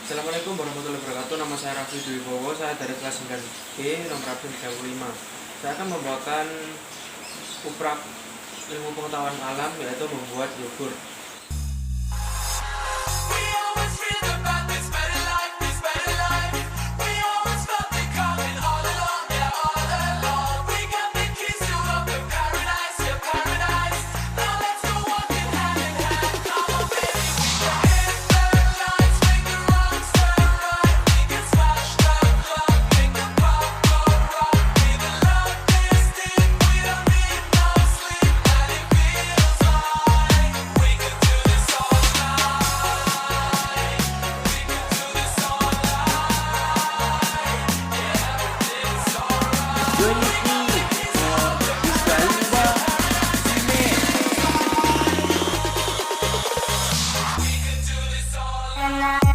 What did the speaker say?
Assalamualaikum warahmatullahi wabarakatuh. Nama saya Raffi Dwi Bowo, saya dari kelas 9 G, nomor absen 35. Saya akan membawakan uprak ilmu pengetahuan alam, yaitu membuat yogurt. La